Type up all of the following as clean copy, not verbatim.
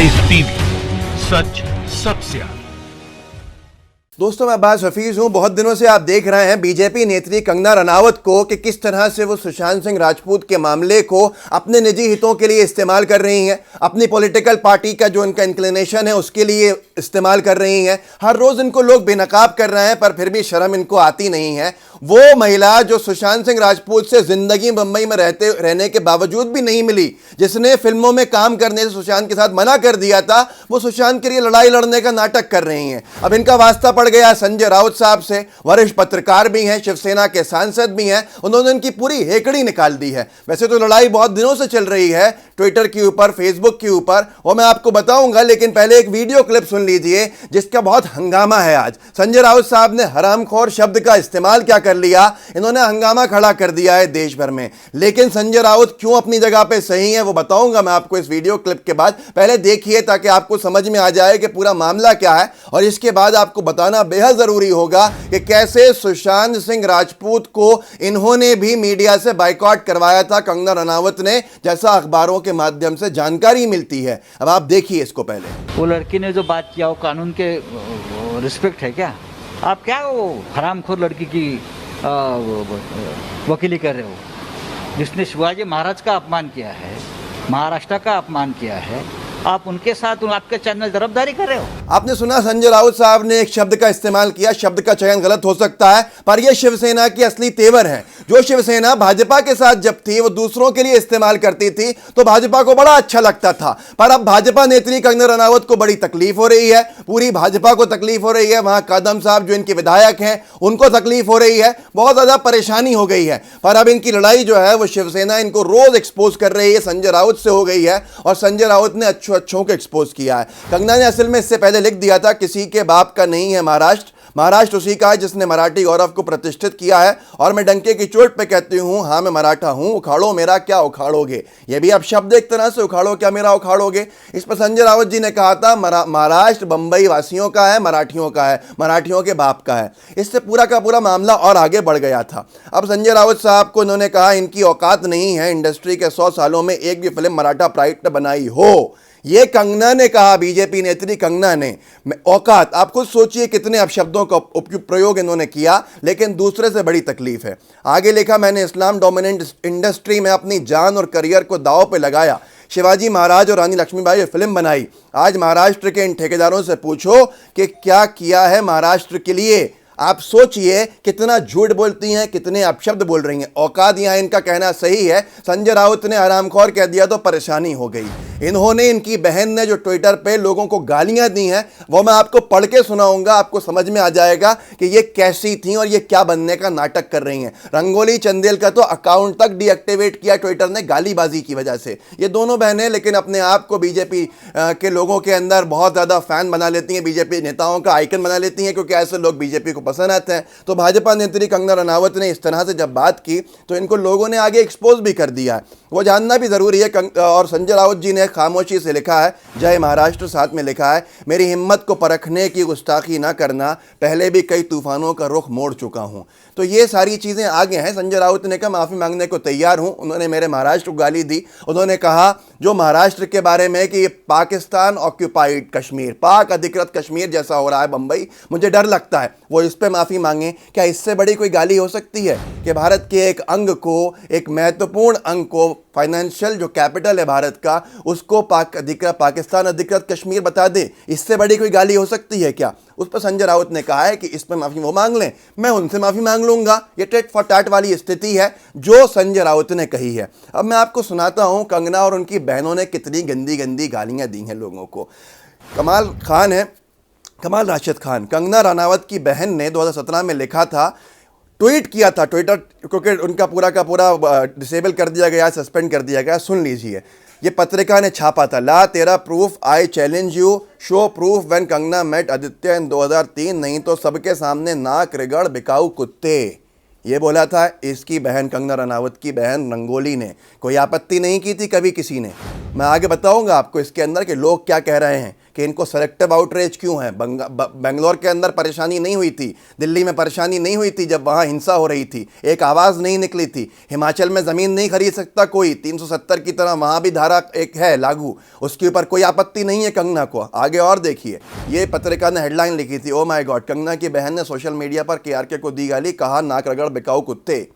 Live TV, सच सबसे आगे। दोस्तों, मैं अब्बास हफीज हूं। बहुत दिनों से आप देख रहे हैं बीजेपी नेत्री कंगना रनावत को कि किस तरह से वो सुशांत सिंह राजपूत के मामले को अपने निजी हितों के लिए इस्तेमाल कर रही हैं, अपनी पॉलिटिकल पार्टी का जो इनका इंक्लिनेशन है उसके लिए इस्तेमाल कर रही हैं। हर रोज इनको लोग बेनकाब कर रहे हैं, पर फिर भी शर्म इनको आती नहीं है। वो महिला जो सुशांत सिंह राजपूत से जिंदगी मुंबई में रहने के बावजूद भी नहीं मिली, जिसने फिल्मों में काम करने से सुशांत के साथ मना कर दिया था, वो सुशांत के लिए लड़ाई लड़ने का नाटक कर रही हैं। अब इनका वास्ता पड़ गया संजय राउत साहब से, वरिष्ठ पत्रकार भी हैं, शिवसेना के सांसद भी हैं। उन्होंने इनकी पूरी हेकड़ी निकाल दी है। वैसे तो लड़ाई बहुत दिनों से चल रही है ट्विटर के ऊपर, फेसबुक के ऊपर, वो मैं आपको बताऊंगा, लेकिन पहले एक वीडियो क्लिप सुन लीजिए जिसका बहुत हंगामा है। आज संजय राउत साहब ने हरामखोर शब्द का इस्तेमाल क्या कर लिया, इन्होंने हंगामा खड़ा कर दिया है देश भर में। लेकिन संजय राउत क्यों अपनी जगह पे सही है वो बताऊंगा मैं आपको इस वीडियो क्लिप के बाद। पहले देखिए ताकि आपको समझ में आ जाए कि पूरा मामला क्या है, और इसके बाद आपको बताना बेहद जरूरी होगा कि कैसे सुशांत सिंह राजपूत को इन्होंने भी मीडिया से बाइकआउट करवाया था कंगना रनावत ने, जैसा अखबारों के माध्यम से जानकारी मिलती है। अब आप देखिए इसको। पहले वो लड़की ने जो बात किया वो कानून के रिस्पेक्ट है क्या? आप क्या वो हरामखोर लड़की की वकीली कर रहे हो, जिसने शिवाजी महाराज का अपमान किया है, महाराष्ट्र का अपमान किया है, आप उनके साथ आपके चैनल तरफदारी कर रहे हो। आपने सुना संजय राउत साहब ने एक शब्द का इस्तेमाल किया। शब्द का चयन गलत हो सकता है, पर यह शिवसेना की असली तेवर है। जो शिवसेना भाजपा के साथ जब थी वो दूसरों के लिए इस्तेमाल करती थी तो भाजपा को बड़ा अच्छा लगता था, पर अब भाजपा नेत्री कंगना रनावत को बड़ी तकलीफ हो रही है। पूरी भाजपा को तकलीफ हो रही है। वहां कादम साहब जो इनके विधायक हैं उनको तकलीफ हो रही है, बहुत ज्यादा परेशानी हो गई है। पर अब इनकी लड़ाई जो है वो शिवसेना इनको रोज एक्सपोज कर रही है, संजय राउत से हो गई है, और संजय राउत ने अच्छों को एक्सपोज किया है। कंगना ने असल में इससे पहले लिख दिया था किसी के बाप का नहीं है महाराष्ट्र, महाराष्ट्र उसी का है जिसने मराठी गौरव को प्रतिष्ठित किया है। और मैं डंके की चोट पे कहती हूं, हाँ मैं मराठा हूं, उखाड़ो मेरा क्या उखाड़ोगे। ये भी आप शब्द एक तरह से, उखाड़ो क्या मेरा उखाड़ोगे। इस पर संजय राउत जी ने कहा था महाराष्ट्र बंबई वासियों का है, मराठियों का है, मराठियों के बाप का है। इससे पूरा का पूरा मामला और आगे बढ़ गया था। अब संजय राउत साहब को इन्होंने कहा इनकी औकात नहीं है इंडस्ट्री के 100 सालों में एक भी फिल्म मराठा प्राइड ने बनाई हो। ये कंगना ने कहा, बीजेपी नेत्री कंगना ने। औकात, आप खुद सोचिए कितने अपशब्दों का प्रयोग इन्होंने किया, लेकिन दूसरे से बड़ी तकलीफ है। आगे लिखा, मैंने इस्लाम डोमिनेंट इंडस्ट्री में अपनी जान और करियर को दांव पे लगाया, शिवाजी महाराज और रानी लक्ष्मीबाई फिल्म बनाई। आज महाराष्ट्र के इन ठेकेदारों से पूछो कि क्या किया है महाराष्ट्र के लिए। आप सोचिए कितना झूठ बोलती हैं, कितने अपशब्द बोल रही हैं। औकात यहाँ इनका कहना सही है। संजय राउत ने हरामखोर कह दिया तो परेशानी हो गई। इन्होंने, इनकी बहन ने जो ट्विटर पे लोगों को गालियां दी हैं वो मैं आपको पढ़ के सुनाऊंगा, आपको समझ में आ जाएगा कि ये कैसी थी और ये क्या बनने का नाटक कर रही हैं। रंगोली चंदेल का तो अकाउंट तक डीएक्टिवेट किया ट्विटर ने गालीबाजी की वजह से। ये दोनों बहनें लेकिन अपने आप को बीजेपी के लोगों के अंदर बहुत ज़्यादा फैन बना लेती हैं, बीजेपी नेताओं का आइकन बना लेती हैं, क्योंकि ऐसे लोग बीजेपी को पसंद आते हैं। तो भाजपा नेत्री कंगना रनावत ने इस तरह से जब बात की तो इनको लोगों ने आगे एक्सपोज भी कर दिया है। वो जानना भी ज़रूरी है। और संजय राउत जी ने खामोशी से लिखा है, जय महाराष्ट्र, साथ में लिखा है, मेरी हिम्मत को परखने की गुस्ताखी ना करना, पहले भी कई तूफानों का रुख मोड़ चुका हूं। तो ये सारी चीज़ें आगे हैं। संजय राउत ने कहा माफ़ी मांगने को तैयार हूं। उन्होंने मेरे महाराष्ट्र को गाली दी। उन्होंने कहा जो महाराष्ट्र के बारे में कि ये पाकिस्तान ऑक्यूपाइड कश्मीर, पाक अधिकृत कश्मीर जैसा हो रहा है बम्बई, मुझे डर लगता है। वो इस पर माफ़ी मांगे। क्या इससे बड़ी कोई गाली हो सकती है कि भारत के एक अंग को, एक महत्वपूर्ण अंग को, फाइनेंशियल जो कैपिटल है भारत का, उसको पाकिस्तान अधिकृत कश्मीर बता दे? इससे बड़ी कोई गाली हो सकती है क्या? उस पर संजय राउत ने कहा है कि इस पर माफ़ी वो मांग लें, मैं उनसे माफ़ी मांग लूंगा। ये टेट फॉर टैट वाली स्थिति है जो संजय राउत ने कही है। अब मैं आपको सुनाता हूं कंगना और उनकी बहनों ने कितनी गंदी गंदी गालियां दी हैं लोगों को। कमाल राशिद खान, कंगना रनावत की बहन ने 2017 में लिखा था, ट्वीट किया था, ट्विटर क्योंकि उनका पूरा का पूरा डिसेबल कर दिया गया, सस्पेंड कर दिया गया। सुन लीजिए, ये पत्रिका ने छापा था, ला तेरा proof, I challenge you, show proof when Kangana met Aditya in 2003, नहीं तो सबके सामने नाक रिगड़ बिकाऊ कुत्ते। ये बोला था इसकी बहन, कंगना रनावत की बहन रंगोली ने। कोई आपत्ति नहीं की थी कभी किसी ने। मैं आगे बताऊंगा आपको इसके अंदर कि लोग क्या कह रहे हैं कि इनको सेलेक्टिव आउटरीच क्यों है। बेंगलोर के अंदर परेशानी नहीं हुई थी, दिल्ली में परेशानी नहीं हुई थी जब वहाँ हिंसा हो रही थी, एक आवाज़ नहीं निकली थी। हिमाचल में ज़मीन नहीं खरीद सकता कोई, 370 की तरह वहाँ भी धारा एक है लागू, उसके ऊपर कोई आपत्ति नहीं है कंगना को। आगे और देखिए, ये पत्रिका ने हेडलाइन लिखी थी, ओ माय गॉड, कंगना की बहन ने सोशल मीडिया पर KRK को दी गाली, कहा नाक रगड़ बिकाऊ कुत्ते।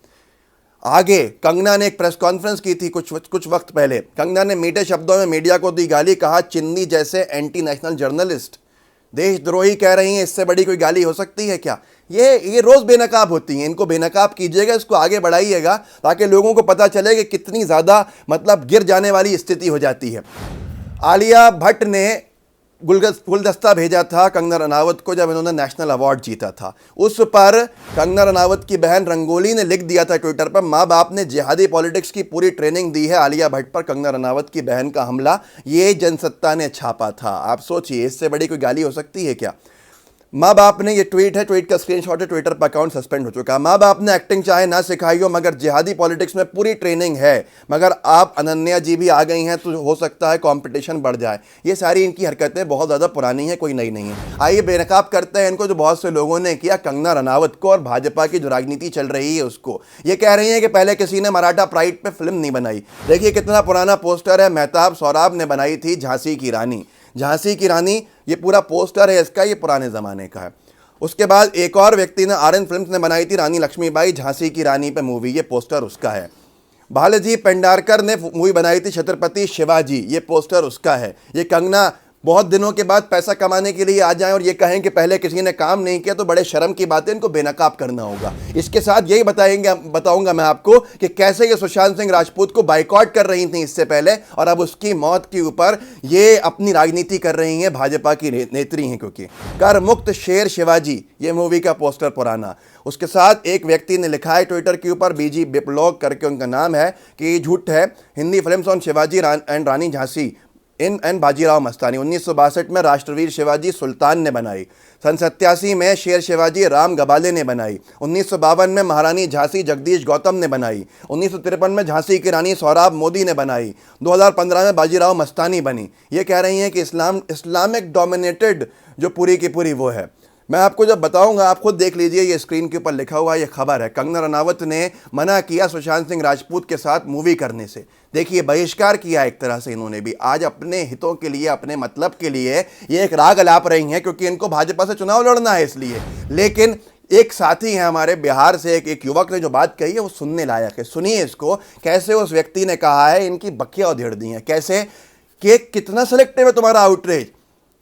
आगे कंगना ने एक प्रेस कॉन्फ्रेंस की थी कुछ वक्त पहले। कंगना ने मीठे शब्दों में मीडिया को दी गाली, कहा चिन्नी जैसे एंटी नेशनल जर्नलिस्ट देशद्रोही कह रही हैं, इससे बड़ी कोई गाली हो सकती है क्या? ये रोज़ बेनकाब होती हैं, इनको बेनकाब कीजिएगा, इसको आगे बढ़ाइएगा ताकि लोगों को पता चले कि कितनी ज़्यादा मतलब गिर जाने वाली स्थिति हो जाती है। आलिया भट्ट ने गुलदस्ता भेजा था कंगना रनावत को जब इन्होंने नेशनल अवार्ड जीता था। उस पर कंगना रनावत की बहन रंगोली ने लिख दिया था ट्विटर पर, माँ बाप ने जिहादी पॉलिटिक्स की पूरी ट्रेनिंग दी है, आलिया भट्ट पर कंगना रनावत की बहन का हमला ये जनसत्ता ने छापा था। आप सोचिए, इससे बड़ी कोई गाली हो सकती है क्या? माँ बाप ने, ये ट्वीट है, ट्वीट का स्क्रीनशॉट है, ट्विटर पर अकाउंट सस्पेंड हो चुका है। माँ बाप ने एक्टिंग चाहे ना सिखाई हो मगर जिहादी पॉलिटिक्स में पूरी ट्रेनिंग है, मगर आप अनन्या जी भी आ गई हैं तो हो सकता है कंपटीशन बढ़ जाए। ये सारी इनकी हरकतें बहुत ज़्यादा पुरानी हैं, कोई नई नहीं है। आइए बेनकाब करते हैं इनको जो बहुत से लोगों ने किया कंगना रनावत को और भाजपा की जो राजनीति चल रही है उसको। ये कह रही हैं कि पहले किसी ने मराठा प्राइड पर फिल्म नहीं बनाई। देखिए कितना पुराना पोस्टर है, मेहताब सौराब ने बनाई थी झांसी की रानी। झांसी की रानी, ये पूरा पोस्टर है इसका, ये पुराने ज़माने का है। उसके बाद एक और व्यक्ति ने, RN फिल्म्स ने बनाई थी रानी लक्ष्मीबाई झांसी की रानी पे मूवी, ये पोस्टर उसका है। बालाजी पेंडारकर ने मूवी बनाई थी छत्रपति शिवाजी, ये पोस्टर उसका है। ये कंगना बहुत दिनों के बाद पैसा कमाने के लिए आ जाएं और ये कहें कि पहले किसी ने काम नहीं किया तो बड़े शर्म की बात है, इनको बेनकाब करना होगा। इसके साथ यही बताऊंगा मैं आपको कि कैसे ये सुशांत सिंह राजपूत को बाइकआउट कर रही थी इससे पहले और अब उसकी मौत के ऊपर ये अपनी राजनीति कर रही हैं, भाजपा की नेत्री हैं। क्योंकि कर मुक्त शेर शिवाजी, ये मूवी का पोस्टर पुराना। उसके साथ एक व्यक्ति ने लिखा है ट्विटर के ऊपर, BG बिप्लॉग करके उनका नाम है, कि ये झूठ है, Hindi films on Shivaji and Rani Jhansi in Bajirao Mastani. 1962 में राष्ट्रवीर शिवाजी सुल्तान ने बनाई। सन 87 में शेर शिवाजी राम गबाले ने बनाई। 1952 में महारानी झांसी जगदीश गौतम ने बनाई। 1953 में झांसी की रानी सोहराब मोदी ने बनाई। 2015 में बाजीराव मस्तानी बनी। ये कह रही हैं कि इस्लामिक डोमिनेटेड जो पूरी की पूरी वो है। मैं आपको जब बताऊंगा आप खुद देख लीजिए, ये स्क्रीन के ऊपर लिखा हुआ ये खबर है। कंगना रनावत ने मना किया सुशांत सिंह राजपूत के साथ मूवी करने से। देखिए बहिष्कार किया एक तरह से इन्होंने भी। आज अपने हितों के लिए, अपने मतलब के लिए ये एक राग अलाप रही हैं क्योंकि इनको भाजपा से चुनाव लड़ना है इसलिए। लेकिन एक साथी है हमारे बिहार से, एक युवक ने जो बात कही है वो सुनने लायक है। सुनिए इसको, कैसे उस व्यक्ति ने कहा है इनकी बखिया उधेड़ दी है, कैसे कि कितना सेलेक्टिव है तुम्हारा आउटरीच।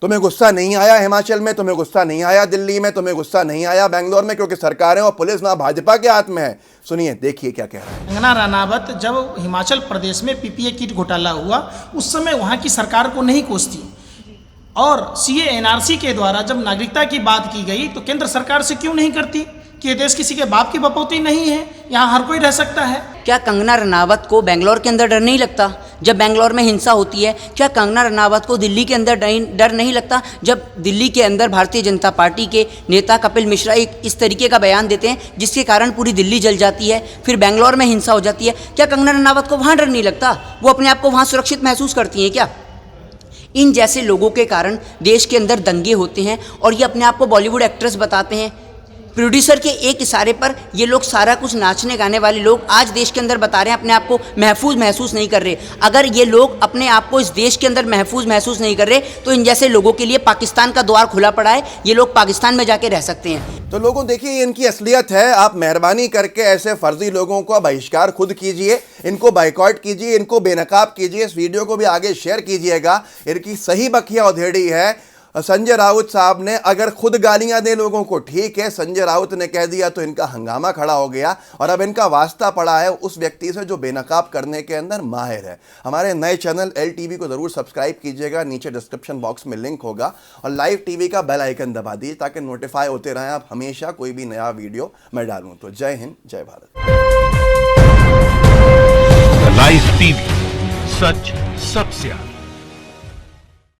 तुम्हें गुस्सा नहीं आया हिमाचल में, तुम्हें गुस्सा नहीं आया दिल्ली में, तुम्हें गुस्सा नहीं आया बेंगलोर में, क्योंकि सरकारें और पुलिस ना भाजपा के हाथ में है। सुनिए, देखिए क्या कह रहा है। कंगना रनावत जब हिमाचल प्रदेश में PPA किट घोटाला हुआ उस समय वहाँ की सरकार को नहीं कोसती, और CA NRC के द्वारा जब नागरिकता की बात की गई तो केंद्र सरकार से क्यों नहीं करती कि ये देश किसी के बाप की बपौती नहीं है, यहाँ हर कोई रह सकता है। क्या कंगना रनावत को बेंगलोर के अंदर डर नहीं लगता जब बेंगलोर में हिंसा होती है? क्या कंगना रनावत को दिल्ली के अंदर डर नहीं लगता जब दिल्ली के अंदर भारतीय जनता पार्टी के नेता कपिल मिश्रा एक इस तरीके का बयान देते हैं जिसके कारण पूरी दिल्ली जल जाती है, फिर बेंगलोर में हिंसा हो जाती है? क्या कंगना रनावत को वहाँ डर नहीं लगता? वो अपने आप को वहाँ सुरक्षित महसूस करती हैं क्या? इन जैसे लोगों के कारण देश के अंदर दंगे होते हैं और ये अपने आप को बॉलीवुड एक्ट्रेस बताते हैं। प्रोड्यूसर के एक इशारे पर ये लोग सारा कुछ नाचने गाने वाले लोग आज देश के अंदर बता रहे हैं अपने आप को महफूज महसूस नहीं कर रहे। अगर ये लोग अपने आप को इस देश के अंदर महफूज महसूस नहीं कर रहे तो इन जैसे लोगों के लिए पाकिस्तान का द्वार खुला पड़ा है, ये लोग पाकिस्तान में जाके रह सकते हैं। तो लोगों देखिए इनकी असलियत है। आप मेहरबानी करके ऐसे फर्जी लोगों का बहिष्कार खुद कीजिए, इनको बाइकआउट कीजिए, इनको बेनकाब कीजिए। इस वीडियो को भी आगे शेयर कीजिएगा। इनकी सही बखिया उधेड़ी है। संजय राउत साहब ने अगर खुद गालियां दे लोगों को ठीक है, संजय राउत ने कह दिया तो इनका हंगामा खड़ा हो गया और अब इनका वास्ता पड़ा है उस व्यक्ति से जो बेनकाब करने के अंदर माहिर है। हमारे नए चैनल LTV को ज़रूर सब्सक्राइब कीजिएगा, नीचे डिस्क्रिप्शन बॉक्स में लिंक होगा, और लाइव TV का बेल आइकन दबा दीजिए ताकि नोटिफाई होते रहें आप हमेशा कोई भी नया वीडियो मैं डालूँ। तो जय हिंद, जय भारत। लाइव TV, सच सबसे आगे।